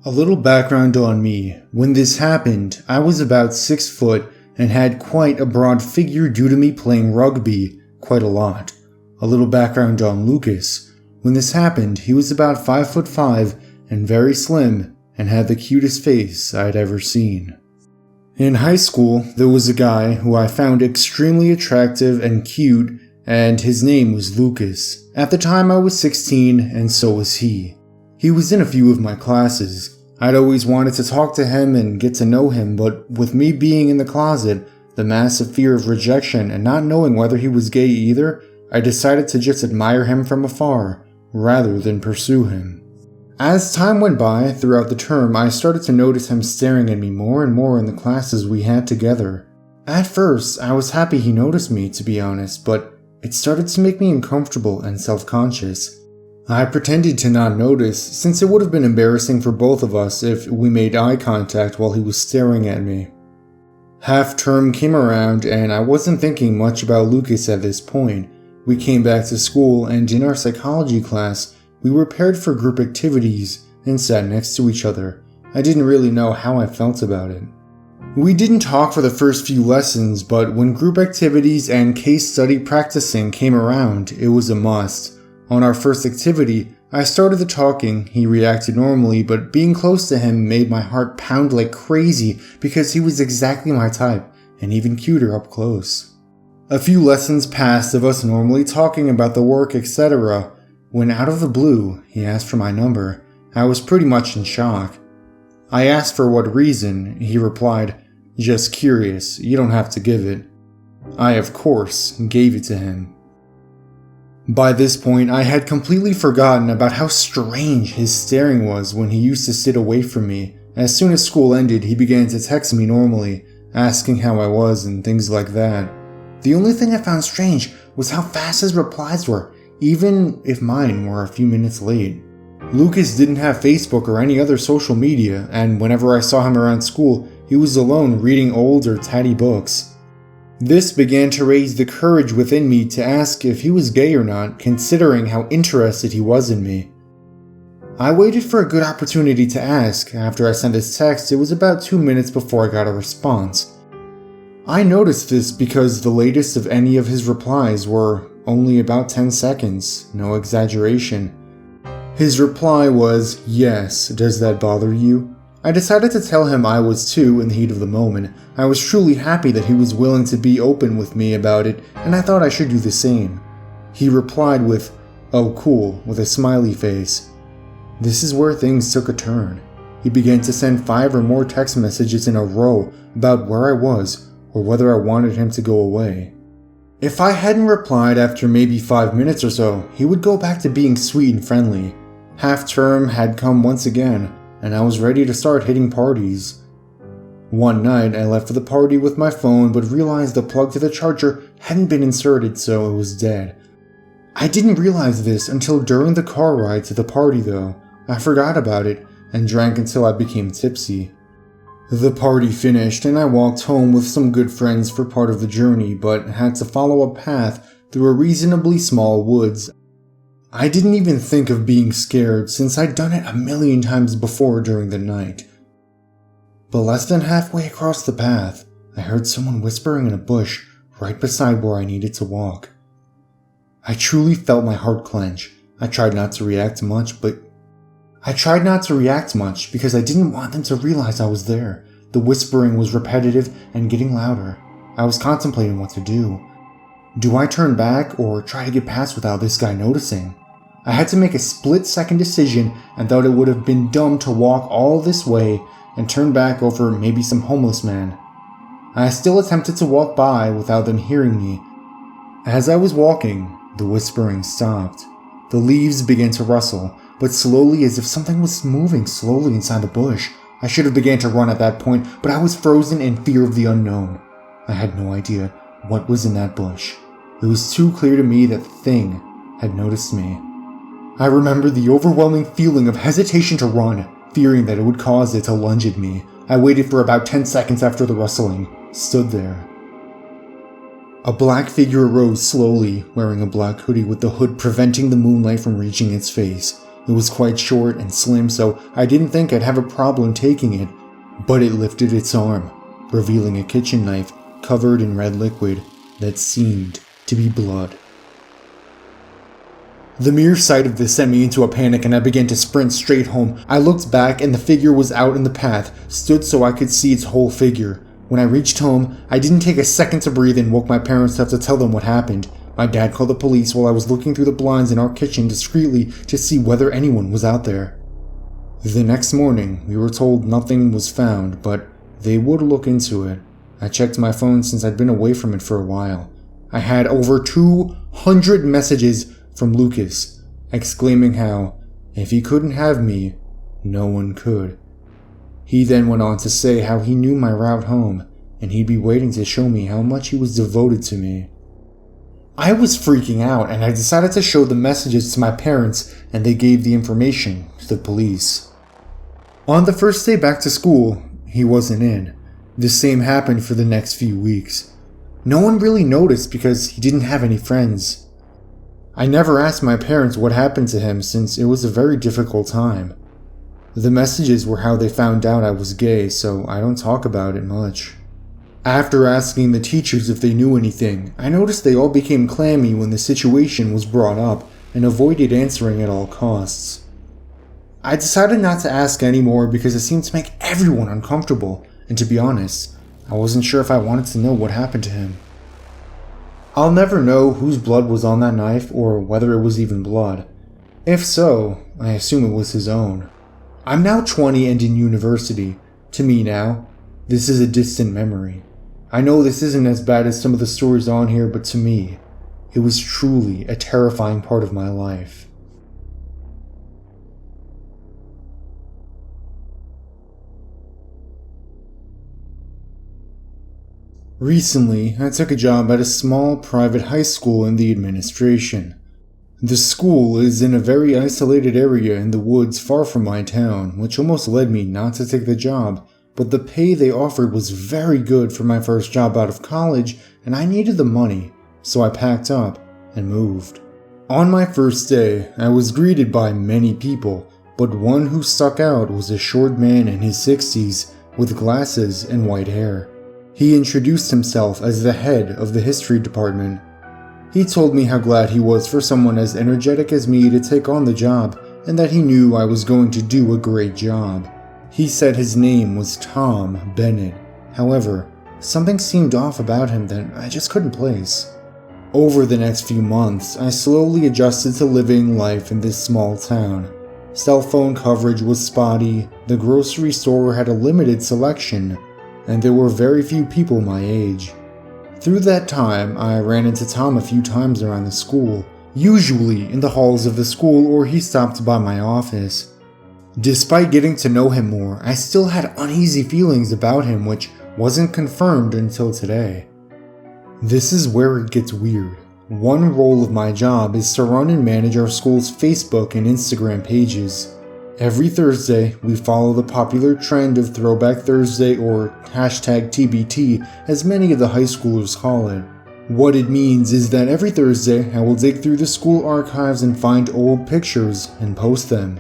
A little background on me. When this happened, I was about 6 foot and had quite a broad figure due to me playing rugby quite a lot. A little background on Lucas. When this happened, he was about 5'5" and very slim and had the cutest face I'd ever seen. In high school, there was a guy who I found extremely attractive and cute, and his name was Lucas. At the time I was 16 and so was he. He was in a few of my classes. I'd always wanted to talk to him and get to know him, but with me being in the closet, the massive fear of rejection, and not knowing whether he was gay either, I decided to just admire him from afar, rather than pursue him. As time went by, throughout the term, I started to notice him staring at me more and more in the classes we had together. At first, I was happy he noticed me, to be honest, but it started to make me uncomfortable and self-conscious. I pretended to not notice, since it would have been embarrassing for both of us if we made eye contact while he was staring at me. Half-term came around and I wasn't thinking much about Lucas at this point. We came back to school and in our psychology class, we were paired for group activities and sat next to each other. I didn't really know how I felt about it. We didn't talk for the first few lessons, but when group activities and case study practicing came around, it was a must. On our first activity, I started the talking, he reacted normally, but being close to him made my heart pound like crazy because he was exactly my type, and even cuter up close. A few lessons passed of us normally talking about the work, etc., when out of the blue, he asked for my number. I was pretty much in shock. I asked for what reason. He replied, "Just curious, you don't have to give it." I, of course, gave it to him. By this point, I had completely forgotten about how strange his staring was when he used to sit away from me. As soon as school ended, he began to text me normally, asking how I was and things like that. The only thing I found strange was how fast his replies were, even if mine were a few minutes late. Lucas didn't have Facebook or any other social media, and whenever I saw him around school, he was alone reading old or tatty books. This began to raise the courage within me to ask if he was gay or not, considering how interested he was in me. I waited for a good opportunity to ask. After I sent his text, it was about 2 minutes before I got a response. I noticed this because the latest of any of his replies were only about 10 seconds, no exaggeration. His reply was, "Yes, does that bother you?" I decided to tell him I was too in the heat of the moment. I was truly happy that he was willing to be open with me about it, and I thought I should do the same. He replied with, "Oh cool," with a smiley face. This is where things took a turn. He began to send 5 or more text messages in a row about where I was or whether I wanted him to go away. If I hadn't replied after maybe 5 minutes or so, he would go back to being sweet and friendly. Half-term had come once again, and I was ready to start hitting parties. One night, I left for the party with my phone but realized the plug to the charger hadn't been inserted, so it was dead. I didn't realize this until during the car ride to the party though. I forgot about it and drank until I became tipsy. The party finished and I walked home with some good friends for part of the journey, but had to follow a path through a reasonably small woods. I didn't even think of being scared since I'd done it a million times before during the night. But less than halfway across the path, I heard someone whispering in a bush right beside where I needed to walk. I truly felt my heart clench. I tried not to react much because I didn't want them to realize I was there. The whispering was repetitive and getting louder. I was contemplating what to do. Do I turn back or try to get past without this guy noticing? I had to make a split-second decision and thought it would have been dumb to walk all this way and turn back over maybe some homeless man. I still attempted to walk by without them hearing me. As I was walking, the whispering stopped. The leaves began to rustle, but slowly, as if something was moving slowly inside the bush. I should have began to run at that point, but I was frozen in fear of the unknown. I had no idea what was in that bush. It was too clear to me that the thing had noticed me. I remember the overwhelming feeling of hesitation to run, fearing that it would cause it to lunge at me. I waited for about 10 seconds after the rustling, stood there. A black figure arose slowly, wearing a black hoodie with the hood preventing the moonlight from reaching its face. It was quite short and slim, so I didn't think I'd have a problem taking it, but it lifted its arm, revealing a kitchen knife covered in red liquid that seemed to be blood. The mere sight of this sent me into a panic and I began to sprint straight home. I looked back and the figure was out in the path, stood so I could see its whole figure. When I reached home, I didn't take a second to breathe and woke my parents up to tell them what happened. My dad called the police while I was looking through the blinds in our kitchen discreetly to see whether anyone was out there. The next morning, we were told nothing was found, but they would look into it. I checked my phone since I'd been away from it for a while. I had over 200 messages from Lucas, exclaiming how, if he couldn't have me, no one could. He then went on to say how he knew my route home, and he'd be waiting to show me how much he was devoted to me. I was freaking out, and I decided to show the messages to my parents, and they gave the information to the police. On the first day back to school, he wasn't in. The same happened for the next few weeks. No one really noticed because he didn't have any friends. I never asked my parents what happened to him since it was a very difficult time. The messages were how they found out I was gay, so I don't talk about it much. After asking the teachers if they knew anything, I noticed they all became clammy when the situation was brought up and avoided answering at all costs. I decided not to ask anymore because it seemed to make everyone uncomfortable, and to be honest, I wasn't sure if I wanted to know what happened to him. I'll never know whose blood was on that knife or whether it was even blood. If so, I assume it was his own. I'm now 20 and in university. To me now, this is a distant memory. I know this isn't as bad as some of the stories on here, but to me, it was truly a terrifying part of my life. Recently, I took a job at a small private high school in the administration. The school is in a very isolated area in the woods far from my town, which almost led me not to take the job, but the pay they offered was very good for my first job out of college, and I needed the money, so I packed up and moved. On my first day, I was greeted by many people, but one who stuck out was a short man in his 60s with glasses and white hair. He introduced himself as the head of the history department. He told me how glad he was for someone as energetic as me to take on the job, and that he knew I was going to do a great job. He said his name was Tom Bennett. However, something seemed off about him that I just couldn't place. Over the next few months, I slowly adjusted to living life in this small town. Cell phone coverage was spotty, the grocery store had a limited selection, and there were very few people my age. Through that time, I ran into Tom a few times around the school, usually in the halls of the school or he stopped by my office. Despite getting to know him more, I still had uneasy feelings about him, which wasn't confirmed until today. This is where it gets weird. One role of my job is to run and manage our school's Facebook and Instagram pages. Every Thursday, we follow the popular trend of Throwback Thursday or #TBT, as many of the high schoolers call it. What it means is that every Thursday, I will dig through the school archives and find old pictures and post them.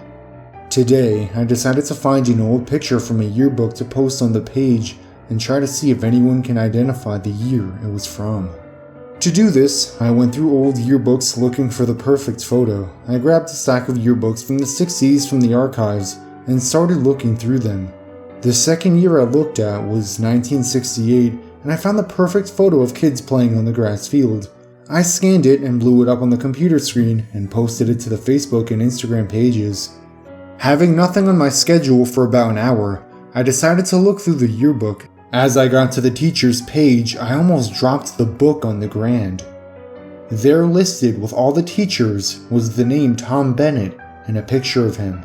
Today, I decided to find an old picture from a yearbook to post on the page and try to see if anyone can identify the year it was from. To do this, I went through old yearbooks looking for the perfect photo. I grabbed a stack of yearbooks from the 60s from the archives and started looking through them. The second year I looked at was 1968, and I found the perfect photo of kids playing on the grass field. I scanned it and blew it up on the computer screen and posted it to the Facebook and Instagram pages. Having nothing on my schedule for about an hour, I decided to look through the yearbook. As I got to the teacher's page, I almost dropped the book on the ground. There listed with all the teachers was the name Tom Bennett and a picture of him.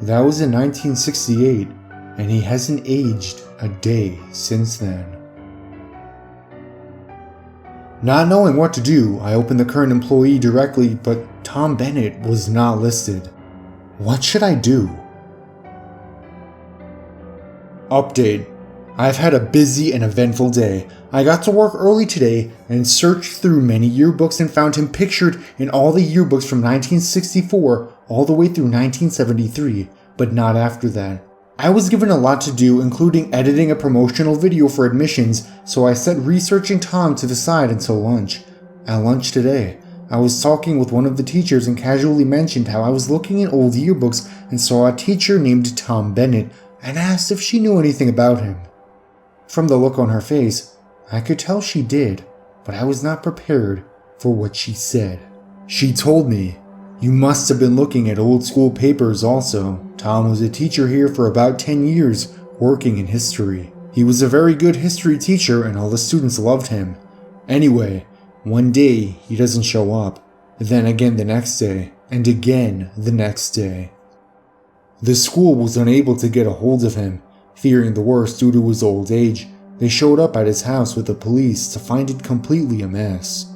That was in 1968, and he hasn't aged a day since then. Not knowing what to do, I opened the current employee directly, but Tom Bennett was not listed. What should I do? Update. I've had a busy and eventful day. I got to work early today and searched through many yearbooks and found him pictured in all the yearbooks from 1964 all the way through 1973, but not after that. I was given a lot to do, including editing a promotional video for admissions, so I set researching Tom to the side until lunch. At lunch today, I was talking with one of the teachers and casually mentioned how I was looking in old yearbooks and saw a teacher named Tom Bennett and asked if she knew anything about him. From the look on her face, I could tell she did, but I was not prepared for what she said. She told me, "You must have been looking at old school papers also. Tom was a teacher here for about 10 years, working in history. He was a very good history teacher and all the students loved him. Anyway, one day he doesn't show up, then again the next day, and again the next day. The school was unable to get a hold of him. Fearing the worst due to his old age, they showed up at his house with the police to find it completely a mess.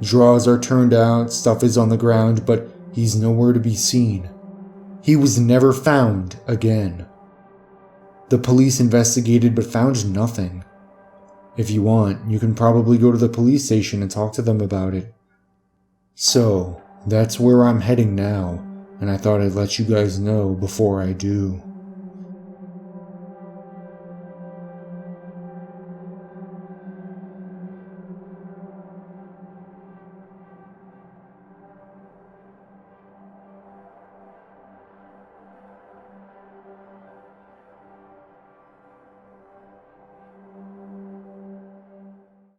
Drawers are turned out, stuff is on the ground, but he's nowhere to be seen. He was never found again. The police investigated but found nothing. If you want, you can probably go to the police station and talk to them about it." So, that's where I'm heading now, and I thought I'd let you guys know before I do.